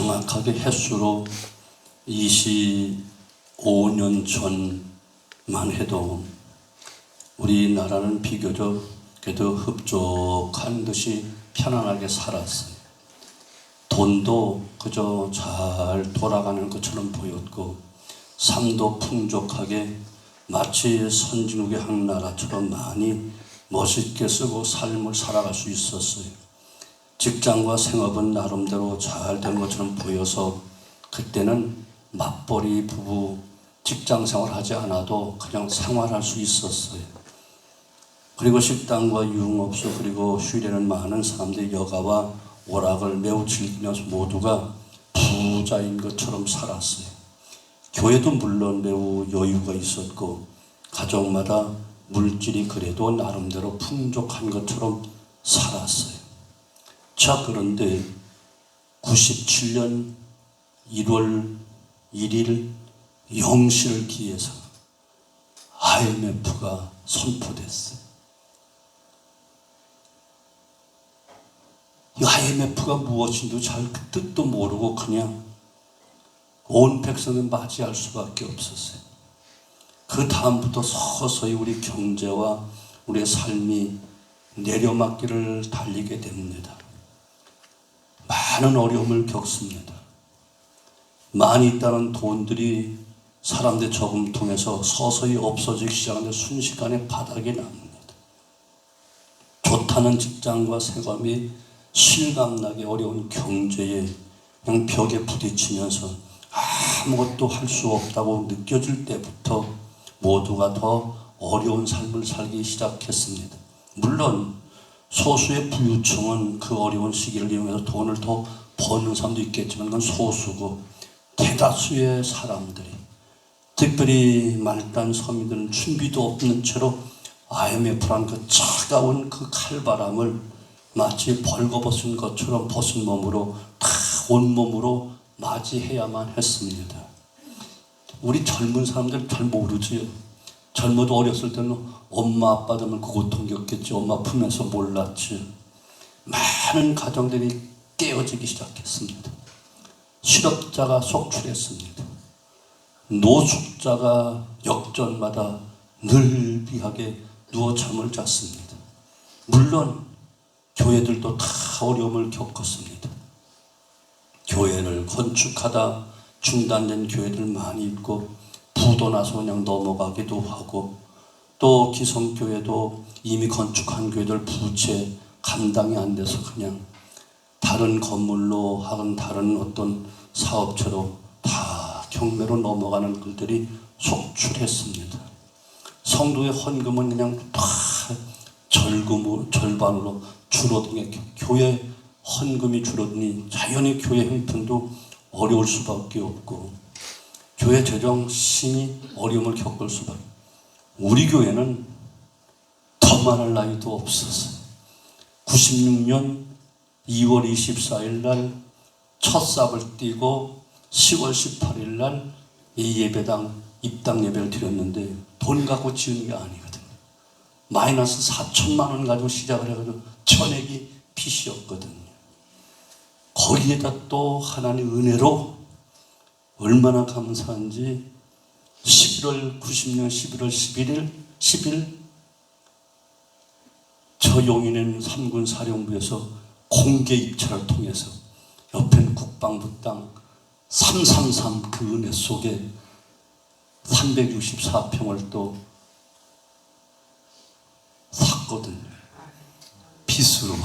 정확하게 횟수로 25년 전만 해도 우리나라는 비교적 그래도 흡족한 듯이 편안하게 살았어요. 돈도 그저 잘 돌아가는 것처럼 보였고, 삶도 풍족하게 마치 선진국의 한 나라처럼 많이 멋있게 쓰고 삶을 살아갈 수 있었어요. 직장과 생업은 나름대로 잘 된 것처럼 보여서 그때는 맞벌이 부부 직장 생활하지 않아도 그냥 생활할 수 있었어요. 그리고 식당과 유흥업소 그리고 휴일에는 많은 사람들이 여가와 오락을 매우 즐기면서 모두가 부자인 것처럼 살았어요. 교회도 물론 매우 여유가 있었고 가정마다 물질이 그래도 나름대로 풍족한 것처럼 살았어요. 자, 그런데 97년 1월 1일 0시를 기해서 IMF가 선포됐어요. 이 IMF가 무엇인지도 잘 그 뜻도 모르고 그냥 온 백성을 맞이할 수밖에 없었어요. 그 다음부터 서서히 우리 경제와 우리의 삶이 내려막길을 달리게 됩니다. 많은 어려움을 겪습니다. 많이 있다는 돈들이 사람들의 저금통에서 서서히 없어지기 시작하는데 순식간에 바닥이 납니다. 좋다는 직장과 생활이 실감나게 어려운 경제에 그냥 벽에 부딪히면서 아무것도 할 수 없다고 느껴질 때부터 모두가 더 어려운 삶을 살기 시작했습니다. 물론 소수의 부유층은 그 어려운 시기를 이용해서 돈을 더 버는 사람도 있겠지만 그건 소수고, 대다수의 사람들이, 특별히 말단 서민들은 준비도 없는 채로 IMF란 그 차가운 그 칼바람을 마치 벌거벗은 것처럼 벗은 몸으로 다 온몸으로 맞이해야만 했습니다. 우리 젊은 사람들 잘 모르지요. 젊어도 어렸을 때는 엄마 아빠 때문에 그 고통 겪겠지. 엄마 품에서 몰랐지. 많은 가정들이 깨어지기 시작했습니다. 실업자가 속출했습니다. 노숙자가 역전마다 늘비하게 누워 잠을 잤습니다. 물론 교회들도 다 어려움을 겪었습니다. 교회를 건축하다 중단된 교회들 많이 있고, 부도 나서 그냥 넘어가기도 하고, 또 기성교회도 이미 건축한 교회들 부채 감당이 안 돼서 그냥 다른 건물로 하건 다른 어떤 사업체로 다 경매로 넘어가는 글들이 속출했습니다. 성도의 헌금은 그냥 다 절반으로 줄어드니, 교회 헌금이 줄어드니 자연히 교회 형편도 어려울 수밖에 없고, 교회 재정 심히 어려움을 겪을 수밖에. 우리 교회는 더 많을 나이도 없었어요. 96년 2월 24일 날 첫 삽을 띄고 10월 18일 날 이 예배당 입당 예배를 드렸는데 돈 갖고 지은 게 아니거든요. 마이너스 4천만 원 가지고 시작을 해가지고 전액이 빚이었거든요. 거기에다 또 하나님 은혜로 얼마나 감사한지 90년 11월 10일 저 용인은 3군 사령부에서 공개 입찰을 통해서 옆엔 국방부 땅 333 그 은혜 속에 364평을 또 샀거든요. 빚으로.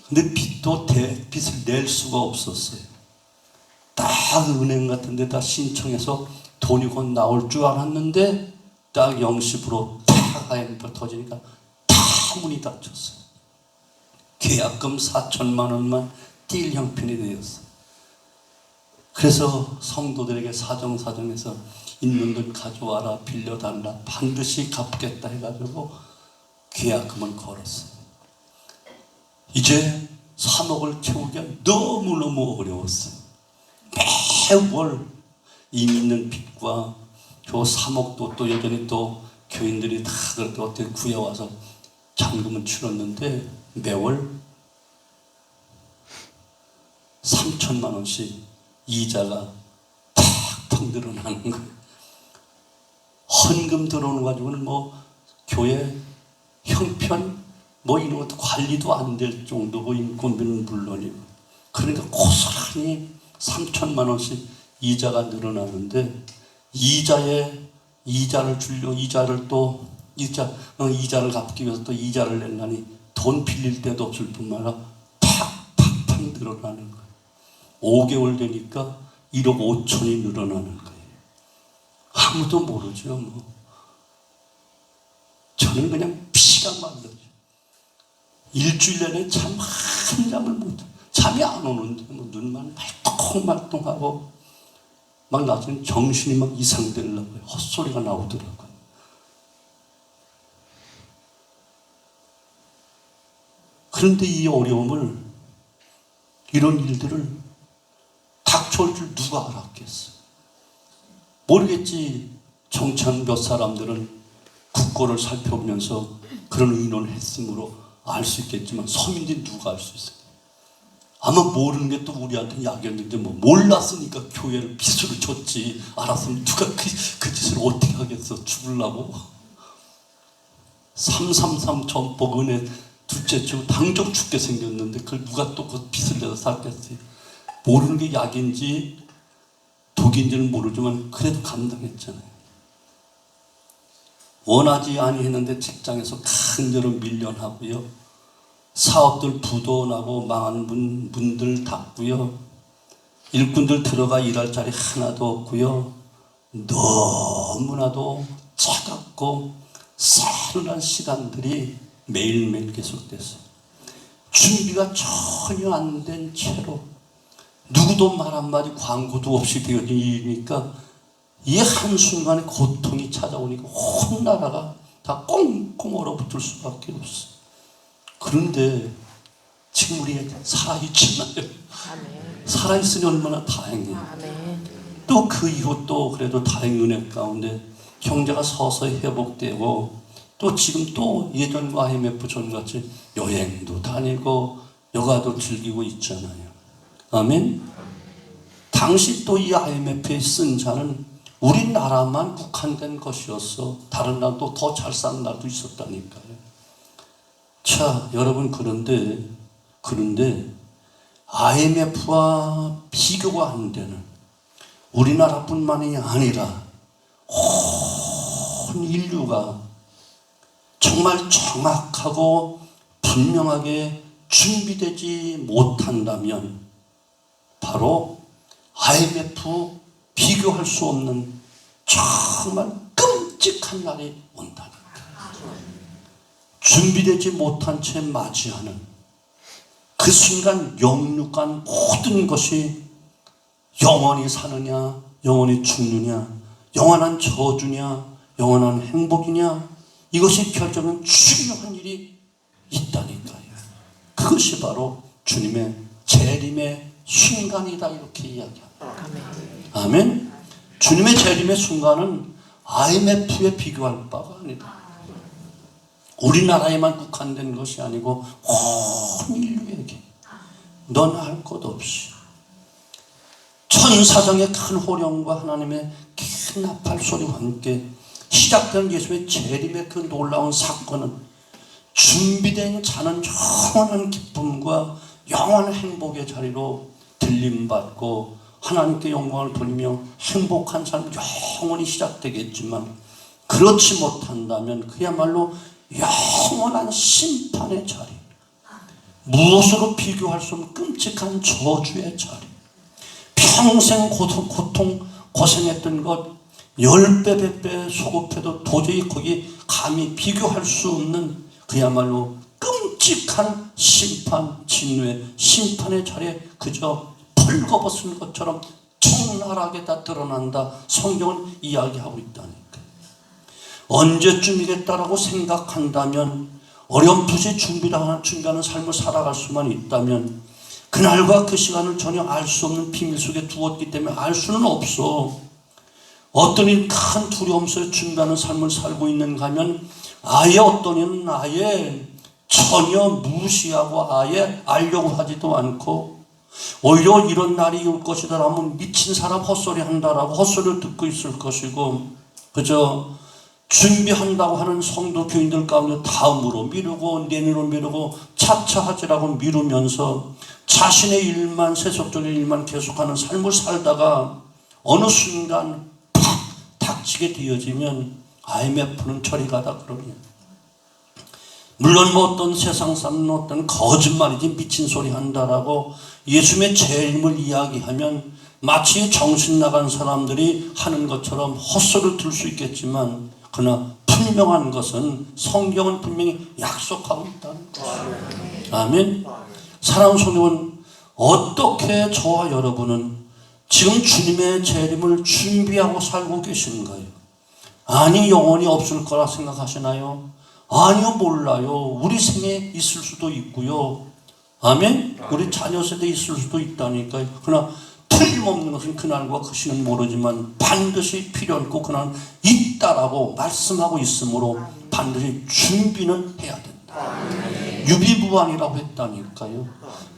근데 빚을 낼 수가 없었어요. 딱 은행 같은 데다 신청해서 돈이 곧 나올 줄 알았는데 딱 영시부로 탁 IMF 터지니까 다 문이 닫혔어요. 계약금 4천만 원만 뛸 형편이 되었어요. 그래서 성도들에게 사정해서 있는 돈 가져와라, 빌려달라, 반드시 갚겠다 해가지고 계약금을 걸었어요. 이제 3억을 채우기가 너무너무 어려웠어요. 매월 이미 있는 빚과 저 3억도 또 여전히 또 교인들이 다 그렇게 어떻게 구해와서 잔금은 치렀는데 매월 3천만 원씩 이자가 탁탁 늘어나는 거예요. 헌금 들어오는 가지고는 뭐 교회 형편 뭐 이런 것도 관리도 안 될 정도고 인건비는 물론이고, 그러니까 고스란히 3천만 원씩 이자가 늘어나는데, 이자를 주려 이자를 또 이자를 갚기 위해서 또 이자를 내려니 돈 빌릴 데도 없을 뿐만 아니라 팍팍팍 늘어나는 거예요. 5개월 되니까 1억 5천이 늘어나는 거예요. 아무도 모르죠. 뭐 저는 그냥 피가 말라요. 일주일 내내 잠 한 잠을 못, 잠이 안 오는데 뭐 눈만 말똥말똥하고 막 나중에 정신이 막 이상되려고요. 헛소리가 나오더라고요. 그런데 이 어려움을, 이런 일들을 닥쳐올 줄 누가 알았겠어요? 모르겠지. 정찬 몇 사람들은 국고를 살펴보면서 그런 의논을 했으므로 알 수 있겠지만 서민들이 누가 알 수 있어요? 아마 모르는 게 또 우리한테 약이었는데, 뭐 몰랐으니까 교회를 빚으로 줬지. 알았으면 누가 그 짓을 어떻게 하겠어? 죽으려고. 333 전복 은혜 둘째 치고 당장 죽게 생겼는데 그걸 누가 또 그 빚을 내서 살겠어요? 모르는 게 약인지 독인지는 모르지만 그래도 감당했잖아요. 원하지 아니했는데 직장에서 간절히 밀려나고요. 사업들 부도나고 망한 문들 닫고요. 일꾼들 들어가 일할 자리 하나도 없고요. 너무나도 차갑고 서늘한 시간들이 매일매일 계속됐어요. 준비가 전혀 안 된 채로 누구도 말 한마디 광고도 없이 되어지니까 이 한순간에 고통이 찾아오니까 온 나라가 다 꽁꽁 얼어붙을 수밖에 없어요. 그런데 지금 우리 살아있잖아요. 살아있으니 얼마나 다행이에요. 또 그 이후 또 그래도 다행 은혜 가운데 경제가 서서히 회복되고, 또 지금 또 예전과 IMF 전같이 여행도 다니고 여가도 즐기고 있잖아요. 아멘. 당시 또 이 IMF에 쓴 자는 우리나라만 국한된 것이었어. 다른 나라도 더 잘 사는 나라도 있었다니까요. 자, 여러분, 그런데 IMF와 비교가 안 되는, 우리나라뿐만이 아니라 온 인류가 정말 정확하고 분명하게 준비되지 못한다면 바로 IMF 비교할 수 없는 정말 끔찍한 날이 온다니까. 준비되지 못한 채 맞이하는 그 순간 영육간 모든 것이 영원히 사느냐, 영원히 죽느냐, 영원한 저주냐, 영원한 행복이냐, 이것이 결정하는 중요한 일이 있다니까요. 그것이 바로 주님의 재림의 순간이다, 이렇게 이야기합니다. 아멘. 주님의 재림의 순간은 IMF에 비교할 바가 아니다. 우리나라에만 국한된 것이 아니고 온 인류에게 너나 할 것 없이 천사장의 큰 호령과 하나님의 큰 나팔 소리와 함께 시작된 예수의 재림의 그 놀라운 사건은 준비된 자는 영원한 기쁨과 영원한 행복의 자리로 들림받고 하나님께 영광을 돌리며 행복한 삶 영원히 시작되겠지만, 그렇지 못한다면 그야말로 영원한 심판의 자리, 무엇으로 비교할 수 없는 끔찍한 저주의 자리, 평생 고생했던 것 10배 100배 소급해도 도저히 거기 감히 비교할 수 없는 그야말로 끔찍한 심판, 진노의 심판의 자리에 그저 벌거벗은 것처럼 적나라하게 다 드러난다. 성경은 이야기하고 있다니까. 언제쯤이겠다라고 생각한다면, 어렴풋이 준비하는 삶을 살아갈 수만 있다면, 그날과 그 시간을 전혀 알 수 없는 비밀 속에 두었기 때문에 알 수는 없어. 어떤 이 큰 두려움 속에 준비하는 삶을 살고 있는가 하면, 아예 어떤 이는 아예 전혀 무시하고 아예 알려고 하지도 않고, 오히려 이런 날이 올 것이다라면 미친 사람 헛소리 한다라고 헛소리를 듣고 있을 것이고, 그저 준비한다고 하는 성도 교인들 가운데 다음으로 미루고 내년으로 미루고 차차 하지라고 미루면서 자신의 일만, 세속적인 일만 계속하는 삶을 살다가 어느 순간 팍 닥치게 되어지면 IMF는 저리 가다 그러냐. 물론 뭐 어떤 세상 사람은 어떤 거짓말이지 미친 소리 한다라고 예수님의 재림을 이야기하면 마치 정신 나간 사람들이 하는 것처럼 헛소리를 들 수 있겠지만, 그러나 분명한 것은 성경은 분명히 약속하고 있다는 것입니다. 아멘. 사랑하는 성도는, 어떻게 저와 여러분은 지금 주님의 재림을 준비하고 살고 계신가요? 아니 영원히 없을 거라 생각하시나요? 아니요, 몰라요. 우리 생에 있을 수도 있고요. 아멘. 우리 자녀 세대에 있을 수도 있다니까요. 그러나 틀림없는 것은 그날과 그 시는 모르지만 반드시 필요 있고 그날 있다라고 말씀하고 있으므로 반드시 준비는 해야 된다. 유비무환이라고 했다니까요.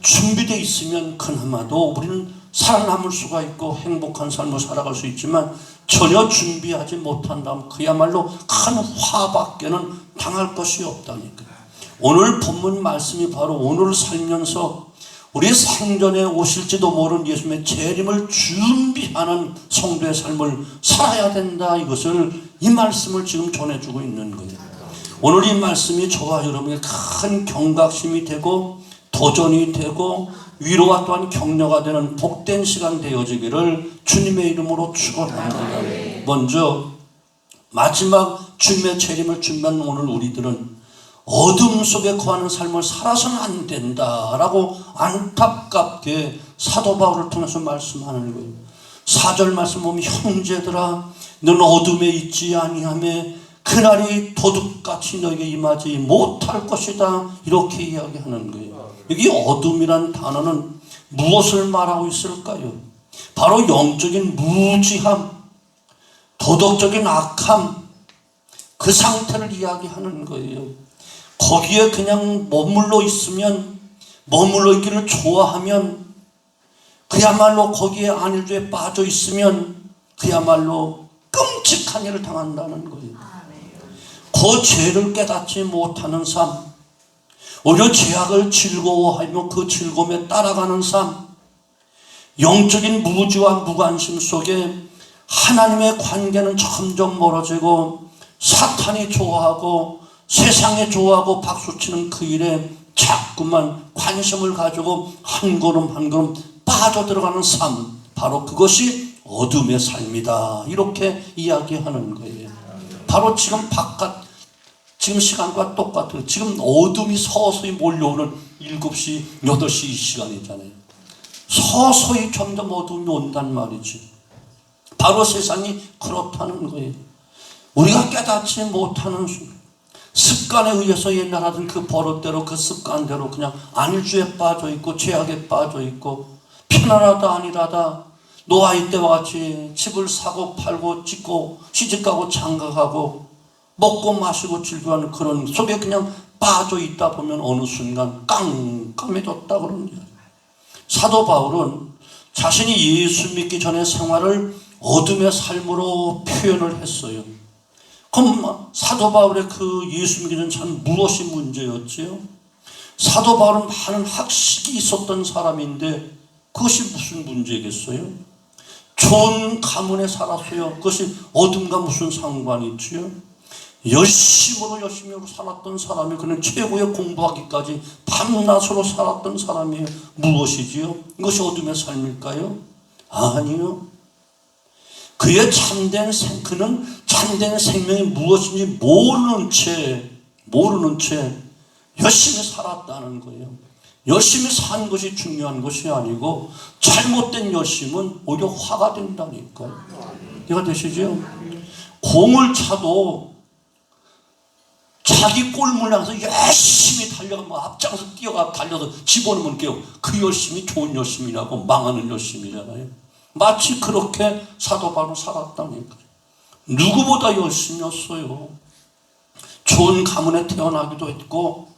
준비되어 있으면 그나마도 우리는 살아남을 수가 있고 행복한 삶을 살아갈 수 있지만, 전혀 준비하지 못한다면 그야말로 큰 화밖에는 당할 것이 없다니까요. 오늘 본문 말씀이 바로 오늘 살면서 우리 생전에 오실지도 모르는 예수님의 재림을 준비하는 성도의 삶을 살아야 된다, 이것을, 이 말씀을 지금 전해주고 있는 거예요. 오늘 이 말씀이 저와 여러분의 큰 경각심이 되고 도전이 되고 위로와 또한 격려가 되는 복된 시간 되어지기를 주님의 이름으로 축원합니다. 먼저 마지막 주님의 재림을 준비한 오늘 우리들은 어둠 속에 거하는 삶을 살아서는 안 된다라고 안타깝게 사도 바울을 통해서 말씀하는 거예요. 4절 말씀 보면, 형제들아 너는 어둠에 있지 아니하며 그날이 도둑같이 너에게 임하지 못할 것이다, 이렇게 이야기하는 거예요. 여기 어둠이란 단어는 무엇을 말하고 있을까요? 바로 영적인 무지함, 도덕적인 악함, 그 상태를 이야기하는 거예요. 거기에 그냥 머물러 있으면, 머물러 있기를 좋아하면, 그야말로 거기에 안일주에 빠져 있으면 그야말로 끔찍한 일을 당한다는 거예요. 그 죄를 깨닫지 못하는 삶, 오히려 죄악을 즐거워하며 그 즐거움에 따라가는 삶, 영적인 무지와 무관심 속에 하나님의 관계는 점점 멀어지고 사탄이 좋아하고 세상에 좋아하고 박수치는 그 일에 자꾸만 관심을 가지고 한 걸음 한 걸음 빠져들어가는 삶, 바로 그것이 어둠의 삶이다, 이렇게 이야기하는 거예요. 바로 지금 지금 시간과 똑같아요. 지금 어둠이 서서히 몰려오는 7시, 8시 이 시간이잖아요. 서서히 점점 어둠이 온단 말이지. 바로 세상이 그렇다는 거예요. 우리가 깨닫지 못하는 습관에 의해서 옛날 하던 그 버릇대로, 그 습관대로 그냥 안일주에 빠져있고 죄악에 빠져있고 편안하다 아니라다 노아이 때와 같이 집을 사고 팔고 짓고 시집가고 장가가고 먹고 마시고 즐거워하는 그런 속에 그냥 빠져있다 보면 어느 순간 깜깜해졌다 그러는 거예요. 사도 바울은 자신이 예수 믿기 전의 생활을 어둠의 삶으로 표현을 했어요. 그럼 사도 바울의 그 예수 믿기 전 참 무엇이 문제였지요? 사도 바울은 많은 학식이 있었던 사람인데 그것이 무슨 문제겠어요? 좋은 가문에 살았어요. 그것이 어둠과 무슨 상관이 있지요? 열심히 살았던 사람이, 그는 최고의 공부하기까지 밤낮으로 살았던 사람이 무엇이지요? 이것이 어둠의 삶일까요? 아니요. 그는 참된 생명이 무엇인지 모르는 채 열심히 살았다는 거예요. 열심히 산 것이 중요한 것이 아니고 잘못된 열심은 오히려 화가 된다니까요. 이해가 되시죠? 공을 차도 자기 골문을 향해서 열심히 달려가, 앞장서 뛰어가 달려서 집어넣으면 그 열심이 좋은 열심이라고, 망하는 열심이잖아요. 마치 그렇게 사도 바울은 살았다니까요. 누구보다 열심이었어요. 좋은 가문에 태어나기도 했고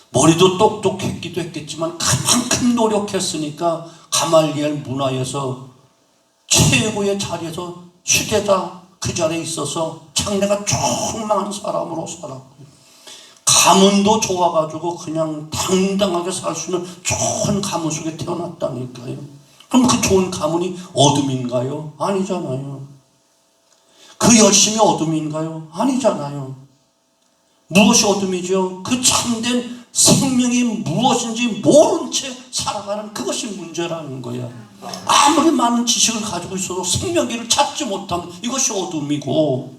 머리도 똑똑했기도 했겠지만 그만큼 노력했으니까 가말리엘 문화에서 최고의 자리에서 수제자 그 자리에 있어서 장래가 총망한 사람으로 살았고, 가문도 좋아가지고 그냥 당당하게 살 수 있는 좋은 가문 속에 태어났다니까요. 그럼 그 좋은 가문이 어둠인가요? 아니잖아요. 그 열심이 어둠인가요? 아니잖아요. 무엇이 어둠이죠? 그 참된 생명이 무엇인지 모른 채 살아가는 그것이 문제라는 거야. 아무리 많은 지식을 가지고 있어도 생명기를 찾지 못하면 이것이 어둠이고,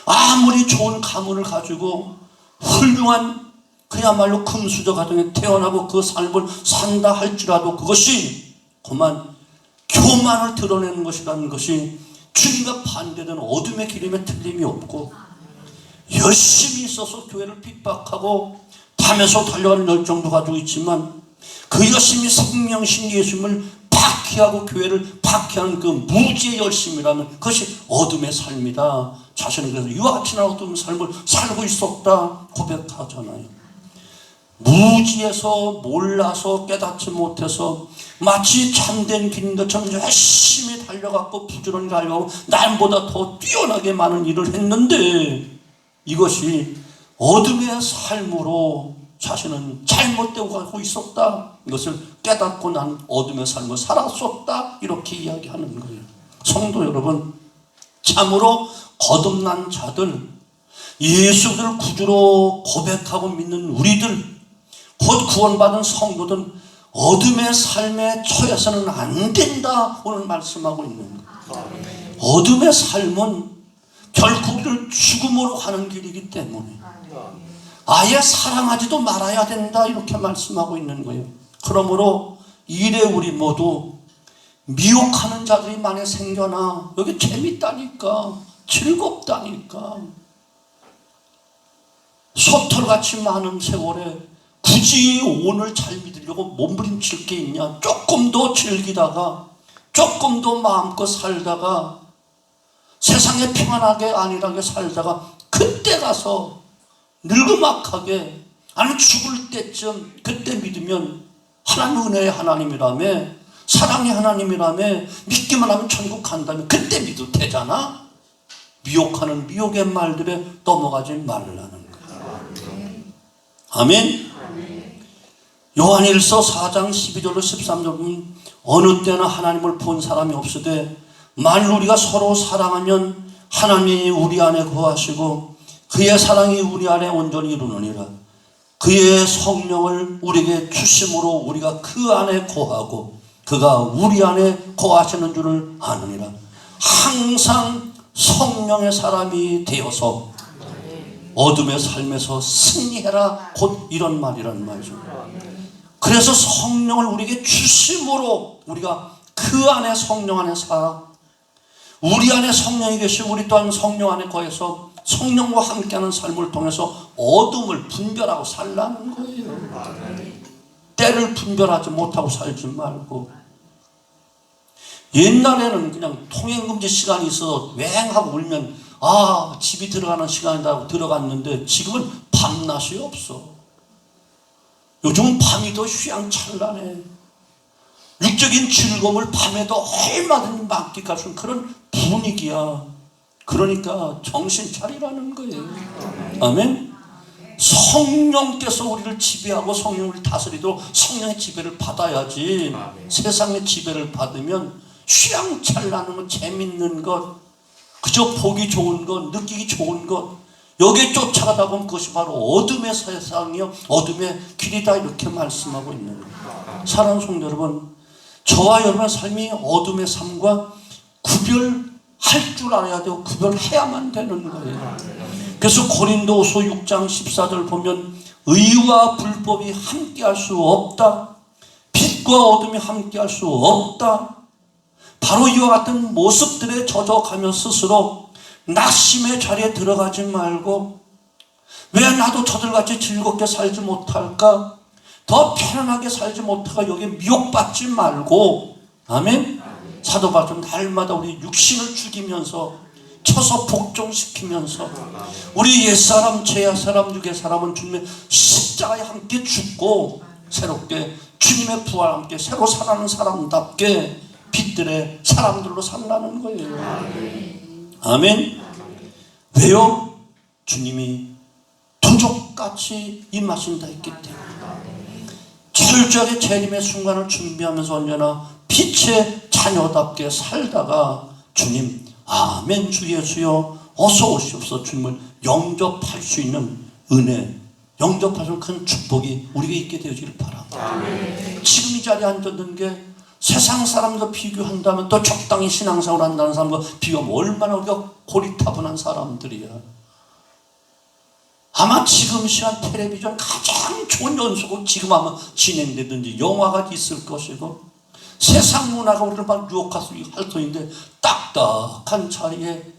아무리 좋은 가문을 가지고 훌륭한 그야말로 금수저 가정에 태어나고 그 삶을 산다 할지라도 그것이 그만 교만을 드러내는 것이라는 것이 주님과 반대되는 어둠의 기름에 틀림이 없고, 열심히 있어서 교회를 핍박하고 담에서 달려가는 열정도 가지고 있지만 그 열심히 생명신 예수님을 박해하고 교회를 박해하는 그 무지의 열심이라면 그것이 어둠의 삶이다. 자신은 그래서 이와 같이 어둠의 삶을 살고 있었다 고백하잖아요. 무지에서 몰라서 깨닫지 못해서 마치 참된 길인 것처럼 열심히 달려갔고 부지런히 달려가고 남보다 더 뛰어나게 많은 일을 했는데, 이것이 어둠의 삶으로 자신은 잘못되고 가고 있었다. 이것을 깨닫고 난 어둠의 삶을 살았었다. 이렇게 이야기하는 거예요. 성도 여러분, 참으로 거듭난 자들, 예수를 구주로 고백하고 믿는 우리들, 곧 구원받은 성도들은 어둠의 삶에 처해서는 안 된다. 오늘 말씀하고 있는 거예요. 어둠의 삶은 결국 우리를 죽음으로 가는 길이기 때문에 아예 사랑하지도 말아야 된다. 이렇게 말씀하고 있는 거예요. 그러므로 이래 우리 모두 미혹하는 자들이 많이 생겨나. 여기 재밌다니까, 즐겁다니까. 소털같이 많은 세월에 굳이 오늘 잘 믿으려고 몸부림칠 게 있냐. 조금 더 즐기다가 조금 더 마음껏 살다가 세상에 평안하게 안일하게 살다가 그때 가서 늙음악하게 아니면 죽을 때쯤 그때 믿으면 하나님 은혜의 하나님이라며, 사랑의 하나님이라며, 믿기만 하면 천국 간다며 그때 믿어도 되잖아. 미혹하는 미혹의 말들에 넘어가지 말라는 거예요. 아멘. 요한일서 4장 12절로 13절 보면 어느 때나 하나님을 본 사람이 없으되 만일 우리가 서로 사랑하면 하나님이 우리 안에 거하시고 그의 사랑이 우리 안에 온전히 이루느니라. 그의 성령을 우리에게 주심으로 우리가 그 안에 거하고 그가 우리 안에 거하시는 줄을 아느니라. 항상 성령의 사람이 되어서 어둠의 삶에서 승리해라. 곧 이런 말이란 말이죠. 그래서 성령을 우리에게 주심으로 우리가 그 안에 성령 안에 살아, 우리 안에 성령이 계시고 우리 또한 성령 안에 거해서 성령과 함께하는 삶을 통해서 어둠을 분별하고 살라는 거예요. 때를 분별하지 못하고 살지 말고. 옛날에는 그냥 통행금지 시간이 있어서 왱하고 울면 아 집이 들어가는 시간이다 하고 들어갔는데 지금은 밤낮이 없어. 요즘은 밤이 더 휘황찬란해. 육적인 즐거움을 밤에도 얼마든지 만끽할 수 있는 그런 분위기야. 그러니까 정신 차리라는 거예요. 아멘. 성령께서 우리를 지배하고 성령을 다스리도록 성령의 지배를 받아야지. 세상의 지배를 받으면 휘황찬란한 것, 재밌는 것, 그저 보기 좋은 것, 느끼기 좋은 것, 여기에 쫓아가다 보면 그것이 바로 어둠의 세상이요 어둠의 길이다. 이렇게 말씀하고 있는 거예요. 사랑하는 성도 여러분, 저와 여러분의 삶이 어둠의 삶과 구별할 줄 알아야 되고 구별해야만 되는 거예요. 그래서 고린도후서 6장 14절 보면 의와 불법이 함께할 수 없다. 빛과 어둠이 함께할 수 없다. 바로 이와 같은 모습들에 젖어가며 스스로 낙심의 자리에 들어가지 말고 왜 나도 저들같이 즐겁게 살지 못할까? 더 편안하게 살지 못할까? 여기에 미혹받지 말고, 아멘? 사도 바울은 날마다 우리 육신을 죽이면서 쳐서 복종시키면서 우리 옛사람, 죄사람, 육의 사람은 주님의 십자가에 함께 죽고 새롭게 주님의 부활 함께 새로 살아가는 사람답게 빛들의 사람들로 살라는 거예요. 아멘. 왜요? 주님이 두족같이 임하신다 했기 때문에. 철저하게 재림의 순간을 준비하면서 언제나 빛의 자녀답게 살다가 주님 아멘 주 예수여 어서 오시옵소서 주님을 영접할 수 있는 은혜, 영접할 수 있는 큰 축복이 우리에게 있게 되어지길 바랍니다. 지금 이 자리에 앉았는 게 세상 사람과 비교한다면, 또 적당히 신앙생활 한다는 사람과 비교하면 얼마나 우리가 고리타분한 사람들이야. 아마 지금 시간 텔레비전 가장 좋은 연속으로 지금 아마 진행되든지 영화가 있을 것이고, 세상 문화가 우리를 막 유혹할 수 있는데 딱딱한 자리에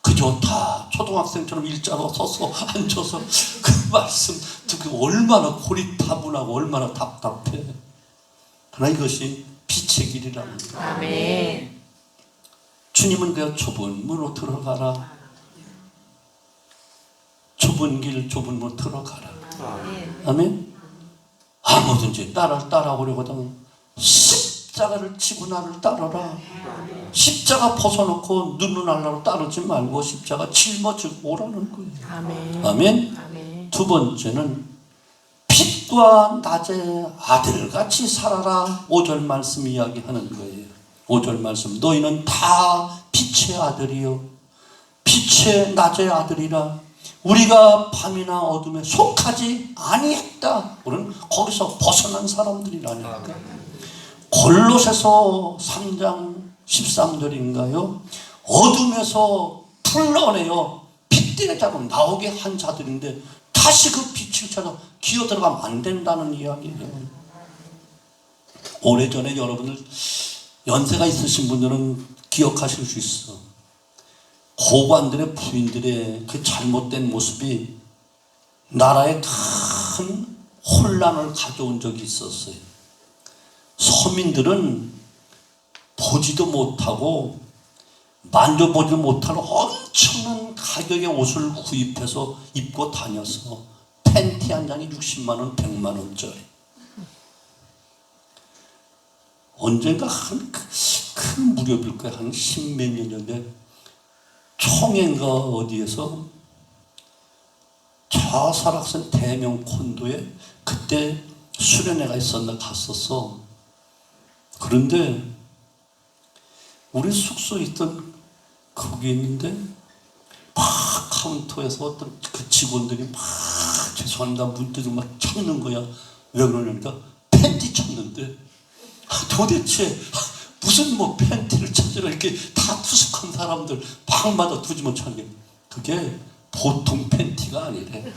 그저 다 초등학생처럼 일자로 서서 앉아서 그 말씀 듣고 얼마나 고리타분하고 얼마나 답답해. 그러나 이것이 빛의 길이라는 거예요. 아멘. 주님은 그냥 좁은 문으로 들어가라. 좁은 길 좁은 문으로 들어가라. 아멘. 아무든지 나를 따라오려거든 십자가를 지고 나를 따라라. 십자가 벗어놓고 눈을 날라로 따르지 말고 십자가 짊어지고 오라는 거예요. 아멘. 아멘. 아멘. 두 번째는 빛과 낮의 아들같이 살아라. 5절 말씀 이야기하는 거예요. 5절 말씀, 너희는 다 빛의 아들이요 빛의 낮의 아들이라. 우리가 밤이나 어둠에 속하지 아니했다. 우리는 거기서 벗어난 사람들이라니까. 골로새서 3장 13절인가요? 어둠에서 불러내어 빛들의 자로 나오게 한 자들인데 다시 그 빛을 찾아 기어 들어가면 안 된다는 이야기예요. 오래전에 여러분들 연세가 있으신 분들은 기억하실 수 있어. 고관들의 부인들의 그 잘못된 모습이 나라에 큰 혼란을 가져온 적이 있었어요. 서민들은 보지도 못하고 만져보지도 못할 엄청난 가격의 옷을 구입해서 입고 다녀서 팬티 한 장이 60만 원, 100만 원짜리. 언젠가 큰 무렵일 거야. 한 십몇 년 전에 총회인가 어디에서 자살학생 대명 콘도에 그때 수련회가 있었나 갔었어. 그런데 우리 숙소에 있던 거기 있는데 막 카운터에서 어떤 그 직원들이 막 죄송합니다 문득 막 찾는 거야. 왜 그러냐니까 팬티 찾는데 도대체 무슨 뭐 팬티를 찾으라 이렇게 다 투숙한 사람들 방마다 두지못 찾는 게 그게 보통 팬티가 아니래.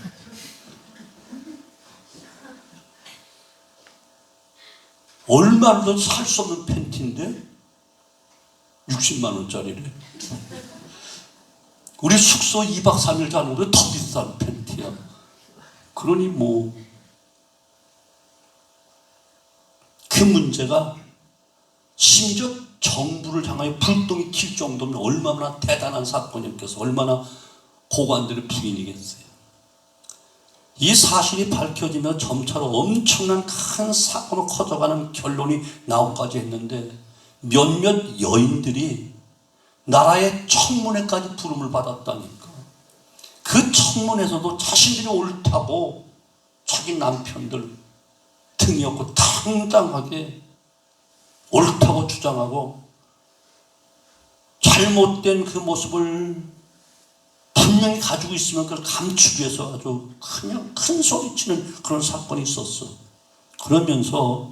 얼마나 살 수 없는 팬티인데 60만 원짜리래. 우리 숙소 2박 3일 자는 것보다 더 비싼 팬티야. 그러니 뭐 그 문제가 심지어 정부를 향하여 불똥이 튈 정도면 얼마나 대단한 사건이었겠어. 얼마나 고관들의 부인이겠어요. 이 사실이 밝혀지며 점차로 엄청난 큰 사건으로 커져가는 결론이 나오기까지 했는데 몇몇 여인들이 나라의 청문회까지 부름을 받았다니까. 그 청문회에서도 자신들이 옳다고 자기 남편들 등이 없고 당당하게 옳다고 주장하고 잘못된 그 모습을 분명히 가지고 있으면 그걸 감추기 위해서 아주 그냥 큰 소리치는 그런 사건이 있었어. 그러면서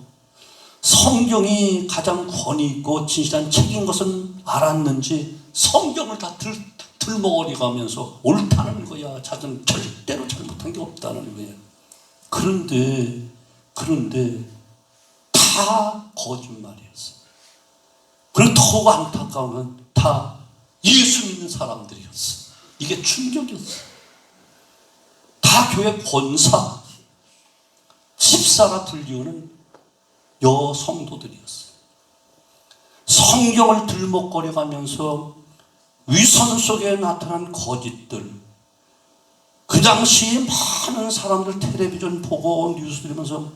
성경이 가장 권위 있고 진실한 책인 것은 알았는지 성경을 다 들먹거리고 하면서 옳다는 거야. 자기는 절대로 잘못한 게 없다는 거야. 그런데 다 거짓말이었어. 그리고 더욱 안타까운 건 다 예수 믿는 사람들이었어. 이게 충격이었어. 다 교회 권사, 집사가 들리우는 여성도들이었어요. 성경을 들먹거려가면서 위선 속에 나타난 거짓들. 그 당시에 많은 사람들 텔레비전 보고 뉴스 들으면서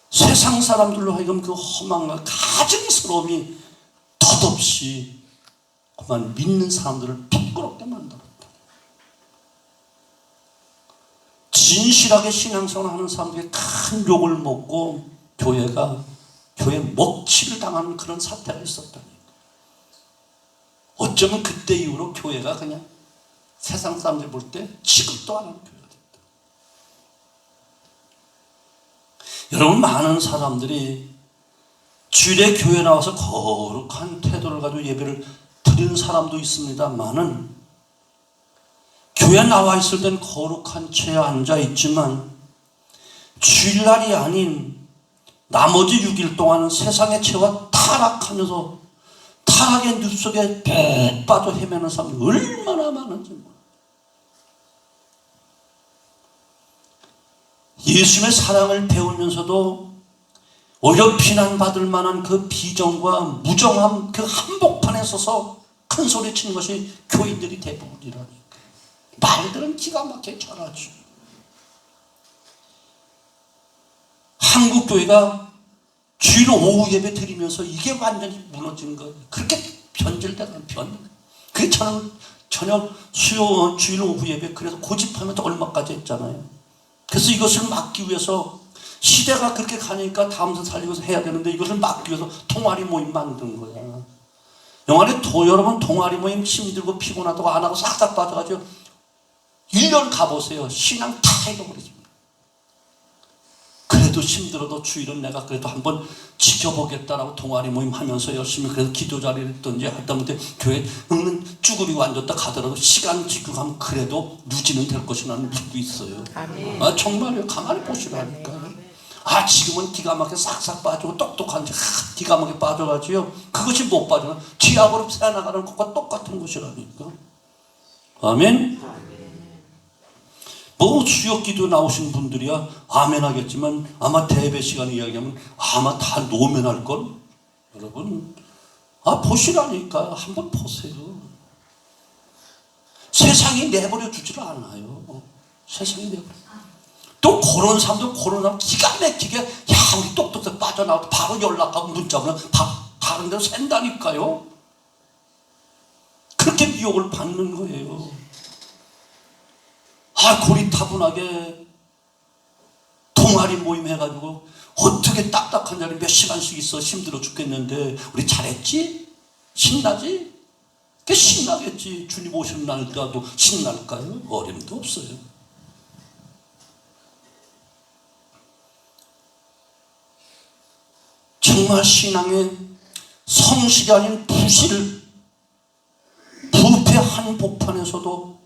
세상 사람들로 하여금 그 허망과 가증스러움이 덧없이 그만 믿는 사람들을 부끄럽게 만들었다. 진실하게 신앙생활 하는 사람들이 큰 욕을 먹고 교회 먹칠을 당하는 그런 사태가 있었다니. 어쩌면 그때 이후로 교회가 그냥 세상 사람들 볼 때 취급도 안 하는 교회가 됐다. 여러분, 많은 사람들이 주일에 교회 나와서 거룩한 태도를 가지고 예배를 드리는 사람도 있습니다만은, 교회 나와 있을 땐 거룩한 채에 앉아 있지만 주일날이 아닌 나머지 6일 동안 세상의 채와 타락하면서 타락의 늪속에 푹 빠져 헤매는 사람이 얼마나 많은지 몰라요. 예수님의 사랑을 배우면서도 오히려 비난받을 만한 그 비정과 무정함, 그 한복판에 서서 큰 소리 치는 것이 교인들이 대부분이라니까. 말들은 기가 막히게 잘하죠. 한국 교회가 주일 오후 예배 드리면서 이게 완전히 무너진 거예요. 그렇게 변질되는 그게 저녁 수요 주일 오후 예배, 그래서 고집하면서 얼마까지 했잖아요. 그래서 이것을 막기 위해서, 시대가 그렇게 가니까 다음선 살리고서 해야 되는데 이것을 막기 위해서 동아리 모임 만든 거야. 여러분 동아리 모임 힘들고 피곤하다고 안 하고 싹싹 빠져가지고 1년 가보세요. 신앙 다 잃어버리죠. 그래도 힘들어도 주일은 내가 그래도 한번 지켜보겠다라고 동아리 모임 하면서 열심히 그래서 기도 자리를 했던지 하다못해 교회 쭈그리고 앉았다 가더라도 시간 지키고 가면 그래도 유지는 될 것이라는 믿고 있어요. 아, 정말요. 가만히 보시라니까요. 아, 지금은 기가 막히게 싹싹 빠지고 똑똑한지 기가 막히게 빠져가지고요. 그것이 못 빠지면 지압으로 새나가는 것과 똑같은 것이라니까. 아멘. 뭐 수요기도 나오신 분들이야 아멘 하겠지만 아마 대배 시간에 이야기하면 아마 다 노면할걸. 여러분, 보시라니까. 한번 보세요. 세상이 내버려 주지를 않아요. 세상이 내버려. 또 그런 사람 기가 막히게 우리 똑똑해 빠져나와도 바로 연락하고 문자 보면 다른 데로 샌다니까요. 그렇게 미혹을 받는 거예요. 고리타분하게 동아리 모임 해가지고 어떻게 딱딱한 자리 몇 시간씩 있어 힘들어 죽겠는데 우리 잘했지? 신나지? 그게 신나겠지. 주님 오시는 날까도 신날까요? 어림도 없어요. 정말 신앙의 성실이 아닌 부패 한복판에서도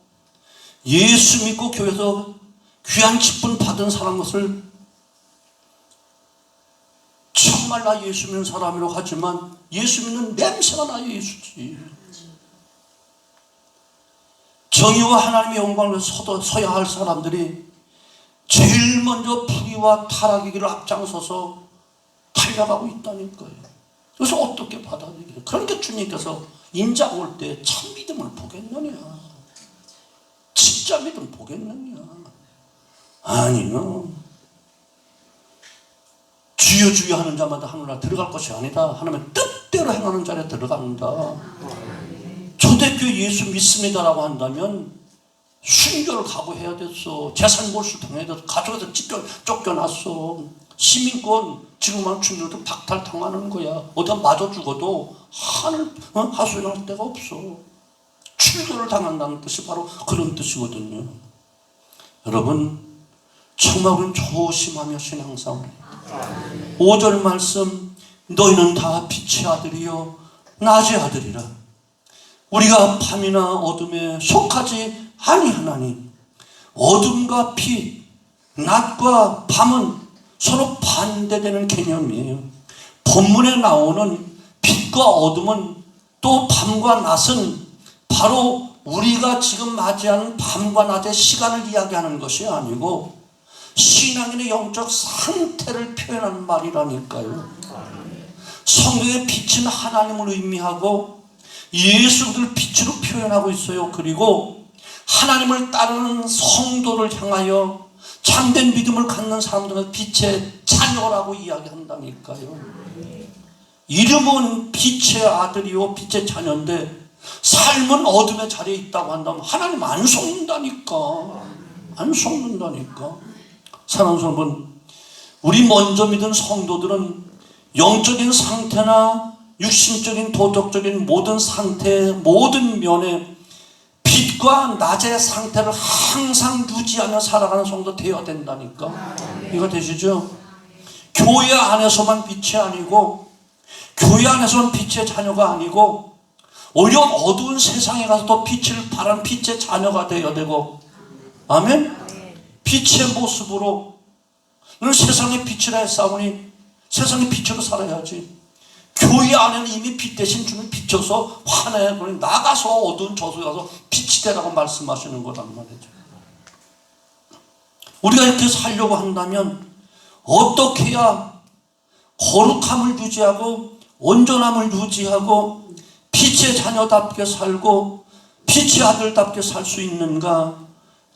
예수 믿고 교회에서 귀한 직분 받은 사람 것을 정말 나 예수 믿는 사람이라고 하지만 예수 믿는 냄새가 나 예수지. 정의와 하나님의 영광을 서야 할 사람들이 제일 먼저 불의와 타락의 길을 앞장서서 달려가고 있다니까요. 그래서 어떻게 받아들여요? 그러니까 주님께서 인자가 올 때 참 믿음을 보겠느냐, 진짜 믿음 보겠느냐. 아니요. 주여 주여 하는 자마다 하늘나라 들어갈 것이 아니다. 하나님의 뜻대로 행하는 자리에 들어간다. 초대교회 예수 믿습니다라고 한다면 순교를 각오해야 됐어. 재산 몰수 당해야 됐어. 가족에서 쫓겨났어. 시민권 지금만 중요도 박탈당하는 거야. 어디가 맞아 죽어도 하소연할 데가 없어. 출교를 당한다는 뜻이 바로 그런 뜻이거든요. 여러분, 정말 우리는 조심하며 신앙생활. 5절 말씀, 너희는 다 빛의 아들이요 낮의 아들이라. 우리가 밤이나 어둠에 속하지 아니하나니. 어둠과 빛, 낮과 밤은 서로 반대되는 개념이에요. 본문에 나오는 빛과 어둠은 또 밤과 낮은 바로 우리가 지금 맞이하는 밤과 낮의 시간을 이야기하는 것이 아니고 신앙인의 영적 상태를 표현하는 말이라니까요. 성경의 빛은 하나님을 의미하고 예수를 빛으로 표현하고 있어요. 그리고 하나님을 따르는 성도를 향하여 참된 믿음을 갖는 사람들은 빛의 자녀라고 이야기한다니까요. 이름은 빛의 아들이요 빛의 자녀인데 삶은 어둠의 자리에 있다고 한다면 하나님 안 속는다니까. 안 속는다니까. 사랑하는 여러분, 우리 먼저 믿은 성도들은 영적인 상태나 육신적인 도덕적인 모든 상태, 모든 면에 빛과 낮의 상태를 항상 유지하며 살아가는 성도 되어야 된다니까. 이거 되시죠? 교회 안에서만 빛이 아니고, 교회 안에서는 빛의 자녀가 아니고, 오히려 어두운 세상에 가서도 빛을 발한 빛의 자녀가 되어야 되고, 아멘? 빛의 모습으로, 너는 세상의 빛이라 했사오니 세상의 빛으로 살아야지. 교회 안에는 이미 빛 대신 주는 비춰서 환해. 나가서 어두운 저속에 가서 빛이 되라고 말씀하시는 거란 말이죠. 우리가 이렇게 살려고 한다면 어떻게 해야 거룩함을 유지하고 온전함을 유지하고 빛의 자녀답게 살고 빛의 아들답게 살 수 있는가?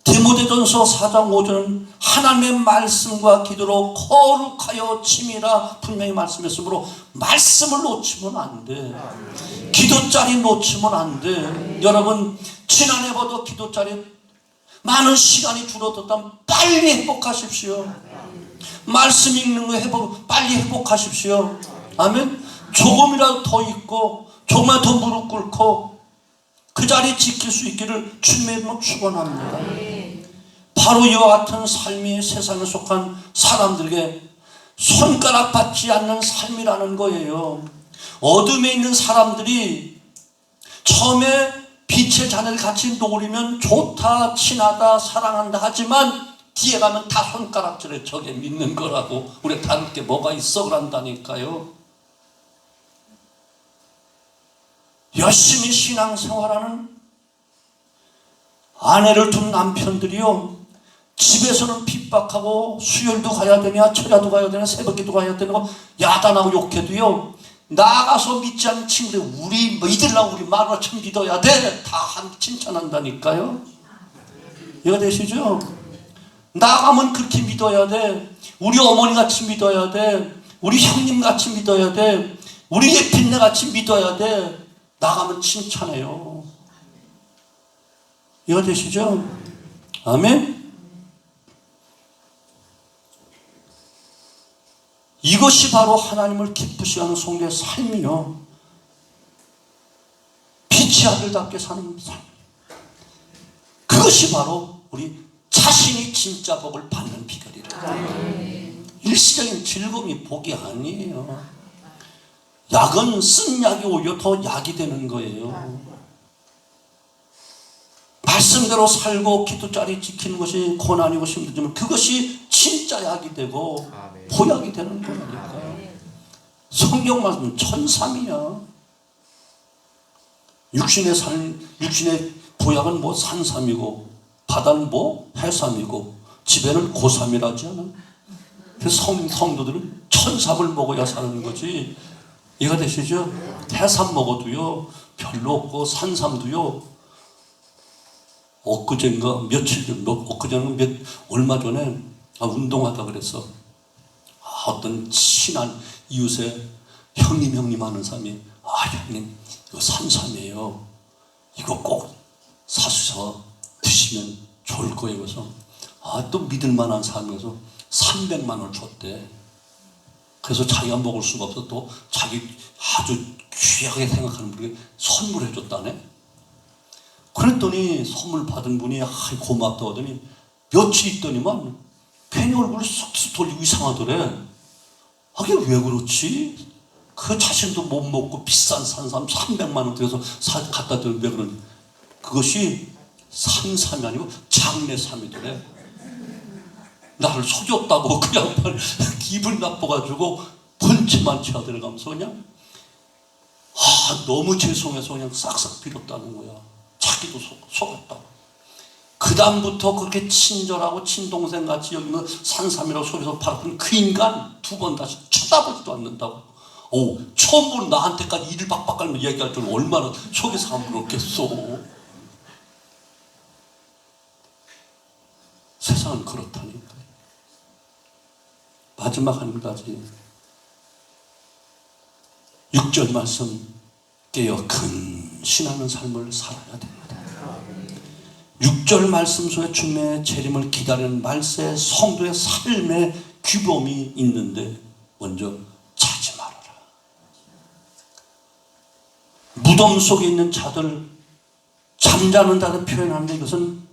디모데전서 4장 5절은 하나님의 말씀과 기도로 거룩하여 치미라 분명히 말씀했으므로 말씀을 놓치면 안 돼. 기도자리 놓치면 안 돼. 여러분 지난해보다 기도자리 많은 시간이 줄어들었다면 빨리 회복하십시오. 말씀 읽는 거 빨리 회복하십시오. 아멘. 조금이라도 더 있고 조금만 더 무릎 꿇고 그 자리 지킬 수 있기를 주님의 이름으로 축원합니다. 바로 이와 같은 삶이 세상에 속한 사람들에게 손가락 받지 않는 삶이라는 거예요. 어둠에 있는 사람들이 처음에 빛의 자녀를 같이 노리면 좋다, 친하다, 사랑한다 하지만 뒤에 가면 다 손가락질에 저게 믿는 거라고. 우리가 다를 게 뭐가 있어 그런다니까요. 열심히 신앙생활하는 아내를 둔 남편들이요, 집에서는 핍박하고 수혈도 가야 되냐, 철야도 가야 되냐, 새벽기도 가야 되냐, 야단하고 욕해도요, 나가서 믿지 않는 친구들, 우리 믿으려고 우리 말을 참 믿어야 돼, 다 칭찬한다니까요. 이거 되시죠? 나가면 그렇게 믿어야 돼. 우리 어머니같이 믿어야 돼. 우리 형님같이 믿어야 돼. 우리 예핀네같이 믿어야 돼. 나가면 칭찬해요. 이거 되시죠? 아멘? 이것이 바로 하나님을 기쁘시게 하는 성도의 삶이요. 빛의 아들답게 사는 삶. 그것이 바로 우리 자신이 진짜 복을 받는 비결이다. 일시적인 즐거움이 복이 아니에요. 약은 쓴 약이 오히려 더 약이 되는 거예요. 말씀대로 살고 기도자리 지키는 것이 고난이고 힘들지만 그것이 진짜 약이 되고 보약이 되는 거니까. 성경 말씀 천삼이야. 육신의 보약은 뭐 산삼이고 바다는 뭐 해삼이고 집에는 고삼이라지 않아. 그래서 성도들은 천삼을 먹어야 사는 거지. 이해가 되시죠? 해삼 먹어도요 별로 없고 산삼도요 엊그젠가 며칠 전, 엊그제는 얼마 전에 운동하다 그랬어. 어떤 친한 이웃에 형님 하는 사람이 형님 이거 산삼이에요. 이거 꼭 사셔서 드시면 좋을 거예요. 그래서 또 믿을 만한 사람이어서 300만 원을 줬대. 그래서 자기가 먹을 수가 없어 또 자기 아주 귀하게 생각하는 분에게 선물해 줬다네. 그랬더니 선물 받은 분이 고맙다고 하더니 며칠 있더니만 괜히 얼굴을 쑥쑥 돌리고 이상하더래. 그게 왜 그렇지? 그 자신도 못 먹고 비싼 산삼 300만 원 들여서 갖다 드는 왜 그러니? 그것이 산삼이 아니고 장례삼이더래. 나를 속였다고 그 양반 기분 나빠가지고 번치만 치아 들어가면서 그냥 너무 죄송해서 그냥 싹싹 빌었다는 거야. 자기도 속였다고. 그 다음부터 그렇게 친절하고 친동생같이 여기는 산삼이라고 속여서 팔았던 그 인간 두 번 다시 쳐다보지도 않는다고. 처음으로 나한테까지 이를 박박 깔면 얘기할 줄 얼마나 속에서 안 부럽겠어. 세상은 그렇다니까요. 마지막 한 가지 6절 말씀 깨어 근신하는 삶을 살아야 됩니다. 6절 말씀 속에 주님의 재림을 기다리는 말세 성도의 삶의 규범이 있는데 먼저 자지 말아라. 무덤 속에 있는 자들, 잠자는 자를 표현하는데 이것은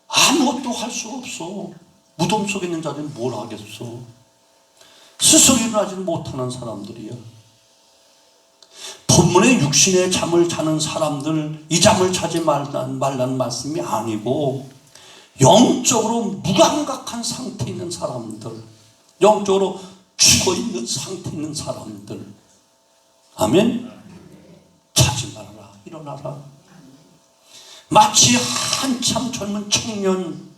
아무것도 할 수가 없어. 무덤 속에 있는 자들은 뭘 하겠어. 스스로 일어나지 못하는 사람들이야. 본문의 육신의 잠을 자는 사람들, 이 잠을 자지 말라는 말씀이 아니고 영적으로 무감각한 상태에 있는 사람들, 영적으로 죽어있는 상태에 있는 사람들, 아멘? 자지 말아라. 일어나라. 마치 한참 젊은 청년,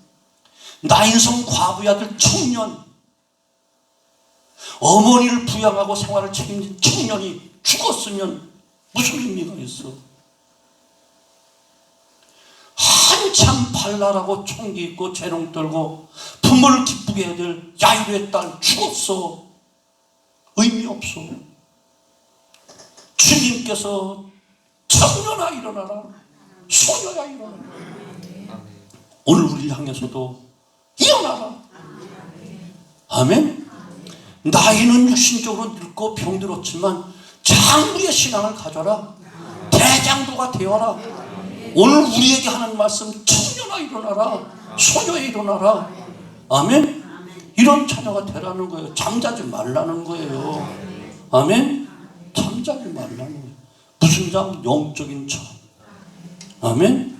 나인성 과부의 아들 청년, 어머니를 부양하고 생활을 책임진 청년이 죽었으면 무슨 의미가 있어? 한참 발랄하고 총기 있고 재롱 떨고 부모를 기쁘게 해야 될 야유의 딸 죽었어. 의미 없어. 주님께서 청년아 일어나라, 소녀야 일어나라. 오늘 우리를 향해서도 일어나라. 아멘. 나이는 육신적으로 늙고 병들었지만 장부의 신앙을 가져라. 대장도가 되어라. 오늘 우리에게 하는 말씀, 청년아 일어나라, 소녀야 일어나라. 아멘. 이런 자녀가 되라는 거예요. 잠자지 말라는 거예요. 아멘. 잠자지 말라는 거예요. 무슨 잠? 영적인 잠. 아멘.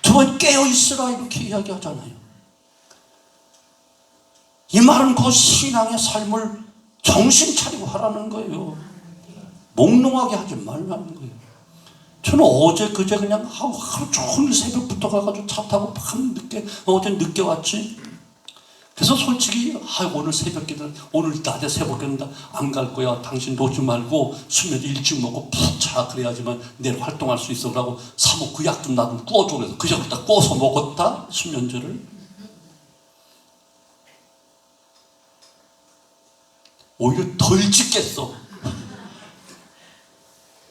두 번 깨어있으라 이렇게 이야기하잖아요. 이 말은 그 신앙의 삶을 정신 차리고 하라는 거예요. 몽롱하게 하지 말라는 거예요. 저는 어제 그제 그냥 하루 종일 새벽부터 가가지고 차 타고 밤 늦게, 어제 늦게 왔지. 그래서 솔직히 오늘 새벽기도, 오늘 낮에 새벽기는 안 갈 거야. 당신 놓지 말고 수면도 일찍 먹고 푹 자. 그래야지만 내일 활동할 수 있어. 그러고 사모 그 약 좀 나 좀 구워줘. 그래서 그 약을 다 구워서 먹었다. 수면제를. 오히려 덜 짖겠어.